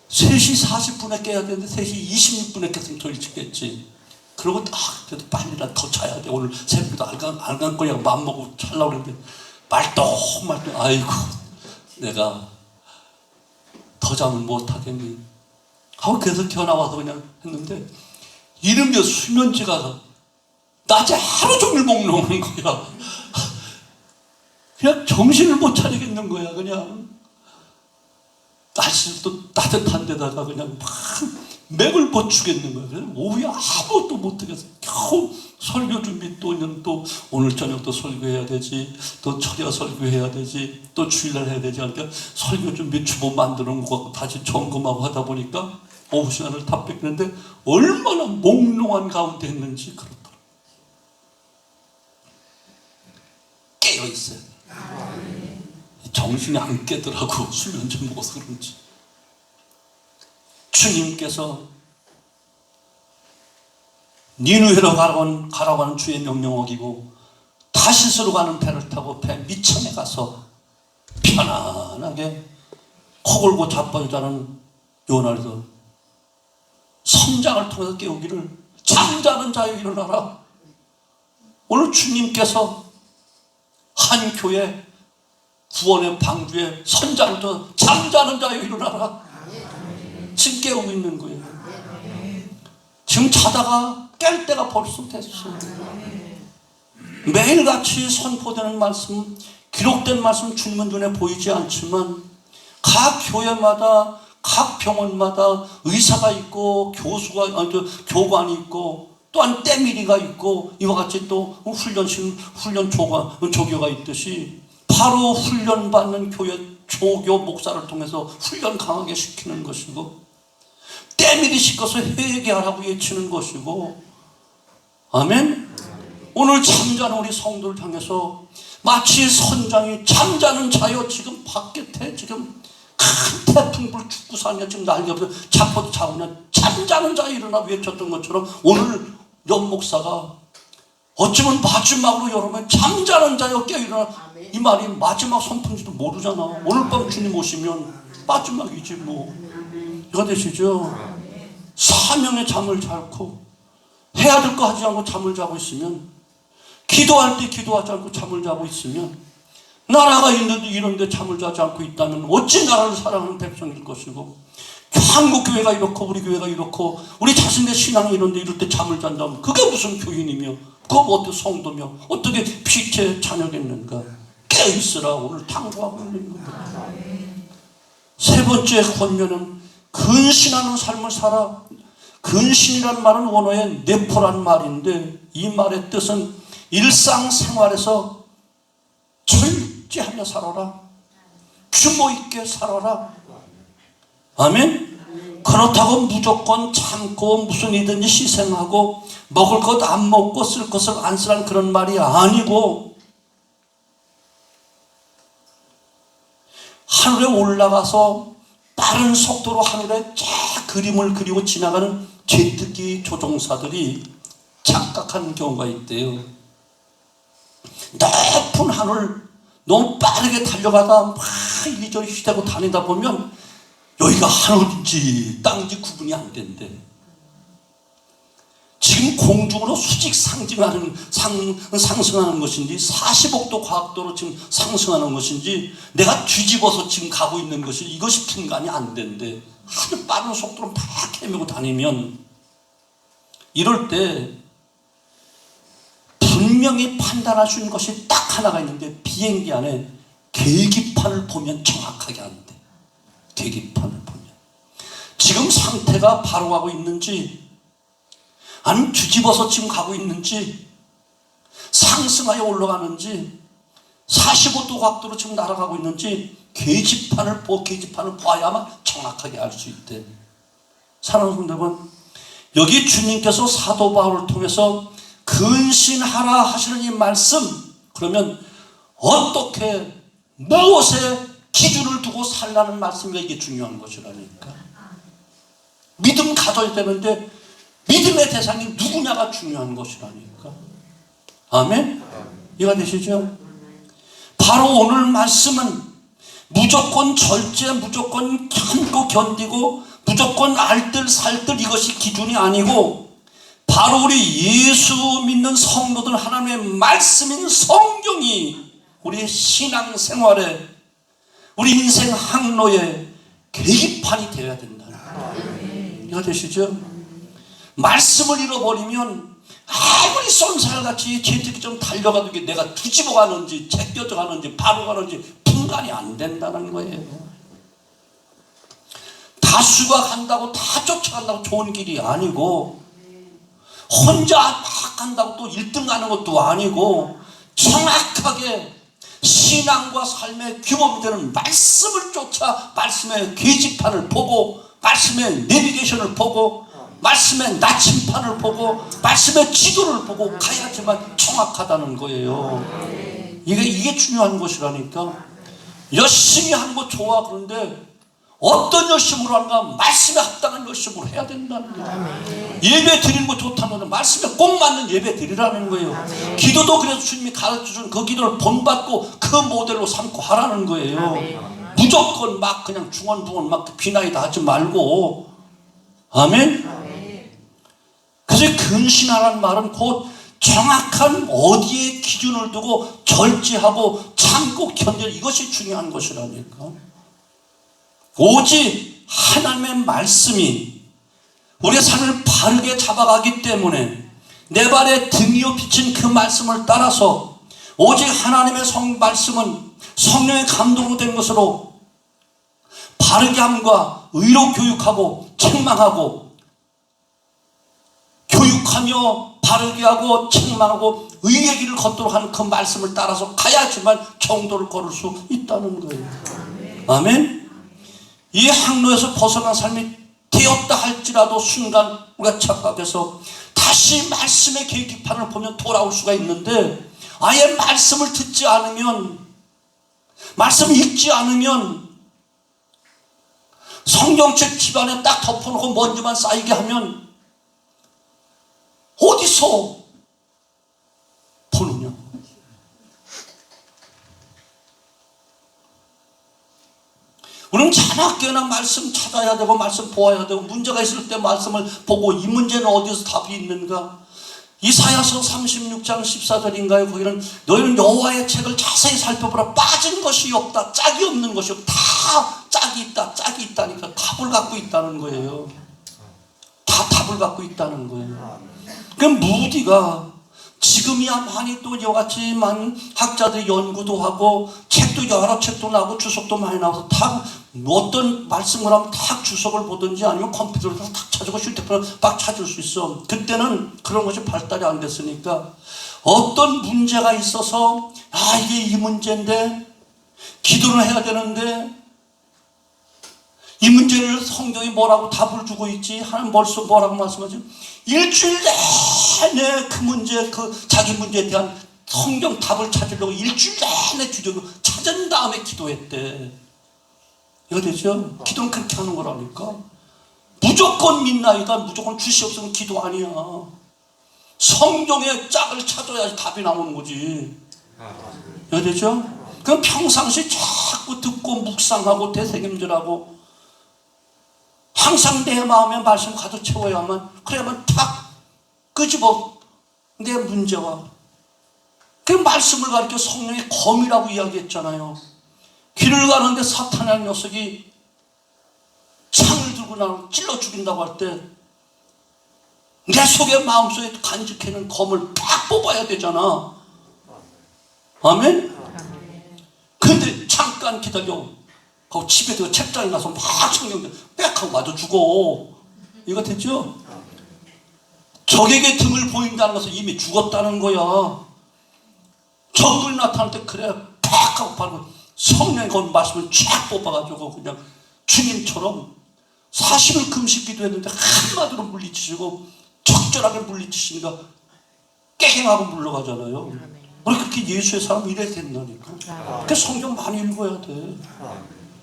3시 40분에 깨야 되는데 3시 26분에 깼으면 덜 짖겠지. 그러고 그래도 빨리라도 더 자야 돼. 오늘 새벽에도 안 갈 거야. 맘먹고 자려고 그랬는데 말똥 아이고 내가 더 잠을 못 하겠니 하고 계속 겨나와서 그냥 했는데 이러면 수면제가 낮에 하루 종일 몽롱한 거야. 그냥 정신을 못 차리겠는 거야. 그냥 날씨도 따뜻한 데다가 그냥 막 맥을 못 추겠는 거야. 그래서 오후에 아무것도 못 하겠어. 겨우 설교 준비 또 오늘 저녁 또 설교해야 되지, 또 철야 설교해야 되지, 또 주일날 해야 되지 하니까 설교 준비 주보 만들어 놓고 다시 점검하고 하다 보니까 오후 시간을 다 뺏기는데 얼마나 몽롱한 가운데 했는지 그렇더라. 깨어 있어요. 정신이 안 깨더라고. 수면제 먹어서 그런지. 주님께서 니느웨로 가라고 하는 주의 명령 어기고 다시스로 가는 배를 타고 배 밑천에 가서 편안하게 코 골고 자빠져 자는 요나에서 선장을 통해서 깨우기를 잠자는 자여 일어나라. 오늘 주님께서 한 교회 구원의 방주에 선장을 통해서 잠자는 자여 일어나라. 지금 깨우고 있는 거예요. 지금 자다가 깰 때가 벌써 됐어요. 매일같이 선포되는 말씀, 기록된 말씀 주님 눈에 보이지 않지만 각 교회마다 각 병원마다 의사가 있고 교관이 있고 또한 때밀이가 있고 이와 같이 또 훈련 조교가 있듯이 바로 훈련받는 교회 조교 목사를 통해서 훈련 강하게 시키는 것이고 때밀이 시켜서 회개하라고 외치는 것이고 아멘. 오늘 잠자는 우리 성도를 향해서 마치 선장이 잠자는 자여 지금 밖에 지금 큰 태풍불 죽구산이야 지금 날개부터 자포도 자고 그냥 잠자는 자여 일어나 외쳤던 것처럼 오늘 연 목사가 어쩌면 마지막으로 여러분 잠자는 자여 깨어일어나, 이 말이 마지막 선풍지도 모르잖아. 오늘 밤 주님 오시면 마지막이지 뭐. 이거 되시죠? 사명의 잠을 자고 해야 될 거 하지 않고 잠을 자고 있으면, 기도할 때 기도하지 않고 잠을 자고 있으면, 나라가 있는데 이런데 잠을 자지 않고 있다면 어찌 나라를 사랑하는 백성일 것이고, 한국 교회가 이렇고 우리 교회가 이렇고 우리 자신의 신앙이 이런데 이럴 때 잠을 잔다면 그게 무슨 교인이며, 그거 어떻게 성도며, 어떻게 빛의 자녀겠는가. 깨어있으라 오늘 당부하고 있는 겁니다. 세 번째 권면은 근신하는 삶을 살아. 근신이란 말은 원어의 네포란 말인데, 이 말의 뜻은 일상생활에서 절제하며 살아라. 규모 있게 살아라. 아멘. 그렇다고 무조건 참고 무슨 일든지 희생하고 먹을 것 안 먹고 쓸 것을 안 쓰라는 그런 말이 아니고, 하늘에 올라가서 빠른 속도로 하늘에 쫙 그림을 그리고 지나가는 제트기 조종사들이 착각한 경우가 있대요. 높은 하늘 너무 빠르게 달려가다 막 이리저리 휘대고 다니다 보면 여기가 하늘인지 땅인지 구분이 안 된대. 지금 공중으로 수직 상승하는 것인지 45도 과학도로 지금 상승하는 것인지 내가 뒤집어서 지금 가고 있는 것이, 이것이 분간이 안 된대. 아주 빠른 속도로 막 헤매고 다니면, 이럴 때 분명히 판단할 수 있는 것이 딱 하나가 있는데, 비행기 안에 계기판을 보면 정확하게 안 돼. 계기판을 보면 지금 상태가 바로 가고 있는지, 아니면 뒤집어서 지금 가고 있는지, 상승하여 올라가는지, 45도 각도로 지금 날아가고 있는지 계기판을 봐야만 정확하게 알 수 있대. 사랑하는 성도 여러분, 여기 주님께서 사도 바울을 통해서 근신하라 하시는 이 말씀, 그러면 어떻게 무엇에 기준을 두고 살라는 말씀이 이게 중요한 것이라니까. 믿음 가져야 되는데 믿음의 대상이 누구냐가 중요한 것이라니까. 아멘? 이해가 되시죠? 바로 오늘 말씀은 무조건 절제, 무조건 참고 견디고 무조건 알뜰 살뜰 이것이 기준이 아니고, 바로 우리 예수 믿는 성도들 하나님의 말씀인 성경이 우리의 신앙생활에, 우리 인생 항로에 계기판이 되어야 된다는 거예요. 이해가 되시죠? 말씀을 잃어버리면 아무리 쏜살같이 제트기 좀 달려가도 내가 뒤집어 가는지 제껴져 가는지 바로 가는지 분간이 안 된다는 거예요. 다수가 간다고 다 쫓아간다고 좋은 길이 아니고, 혼자 막 간다고 또 1등 가는 것도 아니고, 정확하게 신앙과 삶의 규범이 되는 말씀을 쫓아 말씀의 계기판을 보고, 말씀의 내비게이션을 보고, 말씀의 나침판을 보고, 말씀의 지도를 보고 가야지만 정확하다는 거예요. 이게 중요한 것이라니까. 열심히 하는 거 좋아. 그런데 어떤 열심으로 하는가? 말씀에 합당한 열심으로 해야 된다는 거예요. 예배 드리는 거 좋다면 말씀에 꼭 맞는 예배 드리라는 거예요. 기도도 그래서 주님이 가르쳐준 그 기도를 본받고 그 모델로 삼고 하라는 거예요. 무조건 막 그냥 중언부언 막 비나이다 하지 말고. 아멘? 그래서 근신하라는 말은 곧 정확한 어디에 기준을 두고 절제하고 참고 견뎌, 이것이 중요한 것이라니까. 오직 하나님의 말씀이 우리의 삶을 바르게 잡아가기 때문에 내 발에 등이어 비친 그 말씀을 따라서, 오직 하나님의 말씀은 성령의 감동으로 된 것으로 바르게 함과 의로 교육하고 책망하고, 교육하며 바르게 하고 책망하고 의의 길을 걷도록 하는 그 말씀을 따라서 가야지만 정도를 걸을 수 있다는 거예요. 아멘? 이 항로에서 벗어난 삶이 되었다 할지라도 순간 우리가 착각해서 다시 말씀의 계기판을 보면 돌아올 수가 있는데, 아예 말씀을 듣지 않으면, 말씀을 읽지 않으면, 성경책 집안에 딱 덮어놓고 먼지만 쌓이게 하면 어디서 자나깨나 말씀 찾아야 되고 말씀 보아야 되고 문제가 있을 때 말씀을 보고 이 문제는 어디서 답이 있는가? 이사야서 36장 14절인가요? 거기는 너희는 여호와의 책을 자세히 살펴보라. 빠진 것이 없다. 짝이 없는 것이 없다. 다 짝이 있다. 짝이 있다니까 답을 갖고 있다는 거예요. 다 답을 갖고 있다는 거예요. 그럼 무디가 지금이야 많이 또 이와 같이 많은 학자들이 연구도 하고 책도 여러 책도 나오고 주석도 많이 나와서 다 어떤 말씀을 하면 다 주석을 보든지 아니면 컴퓨터로 딱 찾고 휴대폰을 딱 찾을 수 있어. 그때는 그런 것이 발달이 안 됐으니까 어떤 문제가 있어서 이게 이 문제인데 기도를 해야 되는데 이 문제를 성경이 뭐라고 답을 주고 있지? 하나님 벌써 뭐라고 말씀하지? 일주일 내내 그 문제, 자기 문제에 대한 성경 답을 찾으려고 일주일 내내 기도하고 찾은 다음에 기도했대. 이거 되죠? 기도는 그렇게 하는 거라니까. 무조건 midnight이다. 무조건 주시옵소서 기도 아니야. 성경의 짝을 찾아야지 답이 나오는 거지. 이거 되죠? 그럼 평상시 자꾸 듣고 묵상하고 되새김질하고 항상 내 마음의 말씀 가득 채워야만, 그래야만 탁 끄집어 내 문제와 그 말씀을 가리켜 성령의 검이라고 이야기했잖아요. 길을 가는데 사탄이라는 녀석이 창을 들고 나를 찔러 죽인다고 할 때 내 속에 마음속에 간직해는 검을 팍 뽑아야 되잖아. 아멘? 근데 잠깐 기다려. 그 집에 그 책장에 가서 막 성경 빽하고 맞아 죽어. 이거 됐죠? 적에게 등을 보인다는 것은 이미 죽었다는 거야. 적을 나타날 때 그래 팍 하고 바로 성령의 그 말씀을 쫙 뽑아가지고 그냥 주님처럼 40일 금식 기도했는데 한마디로 물리치시고 적절하게 물리치시니까 깨갱하고 물러가잖아요. 우리 그렇게 예수의 사람 이래야 된다니까. 그러니까 성경 많이 읽어야 돼.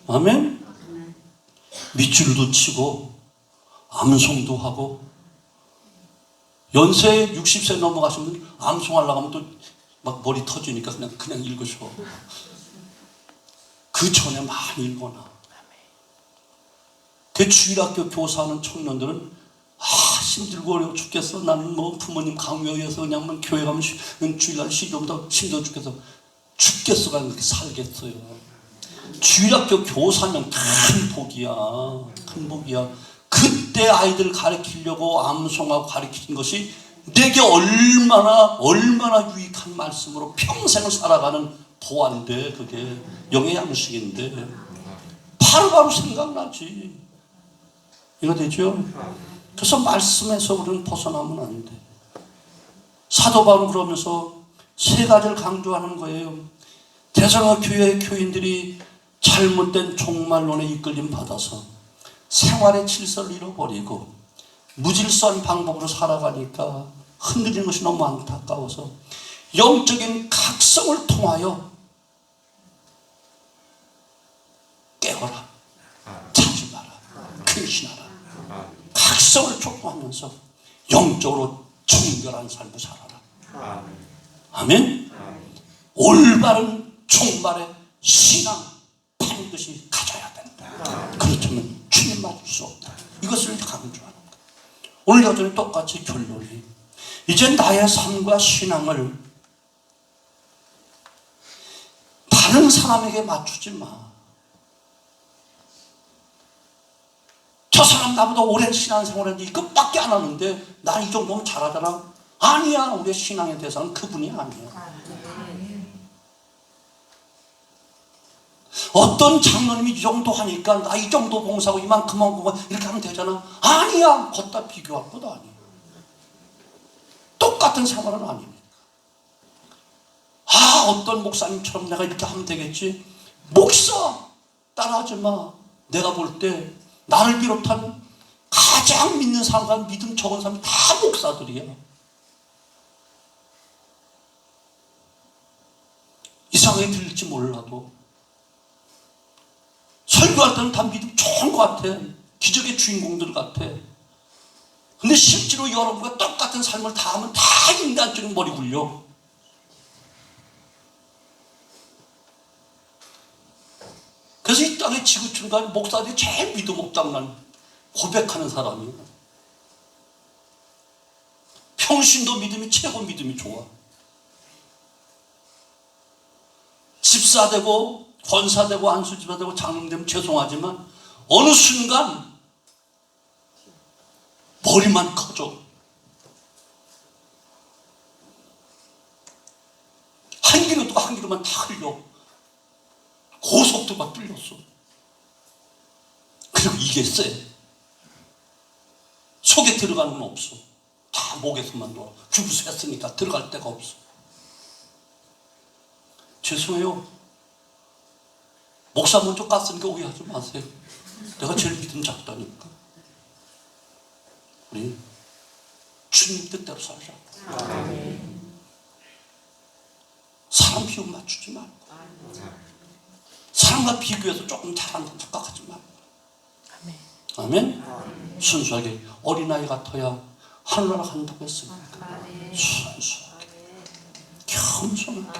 아멘? 밑줄도 치고 암송도 하고 연세 60세 넘어가시면 암송하려고 하면 또 막 머리 터지니까 그냥 읽으셔. 그 전에 많이 읽어놔. 그 주일학교 교사하는 청년들은 힘들고 어려워 죽겠어. 나는 뭐 부모님 강요해서 그냥 교회 가면 주일날 쉬좀 더 힘들어 죽겠어가 그렇게 살겠어요. 주일학교 교사는 큰 복이야. 큰 복이야. 그때 아이들 가르치려고 암송하고 가르치는 것이 내게 얼마나 유익한 말씀으로 평생을 살아가는 보안데 그게 영의 양식인데 바로바로 생각나지. 이거 되죠? 그래서 말씀에서 우리는 벗어나면 안 돼. 사도 바울은 그러면서 세 가지를 강조하는 거예요. 데살로니가 교회 교인들이 잘못된 종말론에 이끌림 받아서 생활의 질서를 잃어버리고 무질서한 방법으로 살아가니까 흔들리는 것이 너무 안타까워서 영적인 각성을 통하여 깨어라, 자지 마라, 근신하라. 각성을 촉구하면서 영적으로 정결한 삶을 살아라. 아멘? 올바른 종말의 신앙 반드시 가져야 된다. 그렇다면 주님 맞을 수 없다. 이것을 강조하는 거예요. 오늘 여전히 똑같이 결론이 이제 나의 삶과 신앙을 다른 사람에게 맞추지 마. 저 사람 나보다 오랜 신앙생활 했는데 이것밖에 안 하는데 나 이 정도면 잘하잖아. 아니야. 우리의 신앙의 대상은 그분이 아니야. 어떤 장로님이 이 정도 하니까 나 이 정도 봉사하고 이만큼 하고 이렇게 하면 되잖아. 아니야. 걷다 비교할 것도 아니야. 똑같은 생활은 아닙니다. 어떤 목사님처럼 내가 이렇게 하면 되겠지. 목사 따라하지 마. 내가 볼 때 나를 비롯한 가장 믿는 사람과 믿음 적은 사람이 다 목사들이야. 이상하게 들릴지 몰라도 설교할 때는 다 믿음 좋은 것 같아. 기적의 주인공들 같아. 근데 실제로 여러분과 똑같은 삶을 다 하면 다 인간적인 머리 굴려. 그래서 이 땅에 지구촌 가는 목사들이 제일 믿음 없다고 난 고백하는 사람이에요. 평신도 믿음이 최고 믿음이 좋아. 집사되고 권사되고 안수집사되고 장로되면 죄송하지만 어느 순간 머리만 커져. 한 귀로도 한 귀로만 다 흘려. 고속도가 뚫렸어. 그리고 이게 쎄. 속에 들어가는 건 없어. 다 목에서만 돌아. 주부수 했으니까 들어갈 데가 없어. 죄송해요. 목사 먼저 깠으니까 오해하지 마세요. 내가 제일 믿음 작다니까. 우리 주님 뜻대로 살자. 사람 비유 맞추지 말고, 사람과 비교해서 조금 잘한다 착각하지 말고. 아멘. 순수하게 어린아이 같아야 하늘나라 간다고 했으니까 순수하게 겸손하게.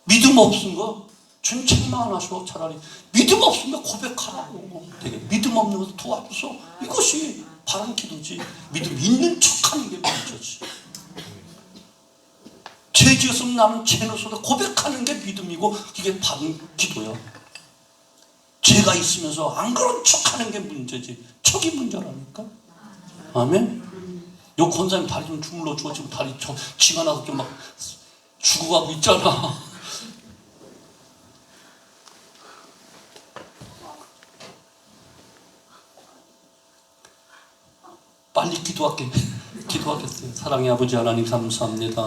믿음 없은 거 주님 책망 안 하시고 차라리 믿음 없으면 고백하라고. 되게 믿음 없는 것을 도와줘서 이것이 바른 기도지. 믿음 있는 척하는 게 문제지. 죄 지었으면 나는 죄노소다 고백하는 게 믿음이고 이게 바른 기도야. 죄가 있으면서 안 그런 척하는 게 문제지. 척이 문제라니까. 아멘. 요 권사님 다리 좀 주물러 주고 지금 다리 쥐가 나서 좀 막 죽어가고 있잖아. 빨리 기도하겠어요. 사랑의 아버지 하나님 감사합니다.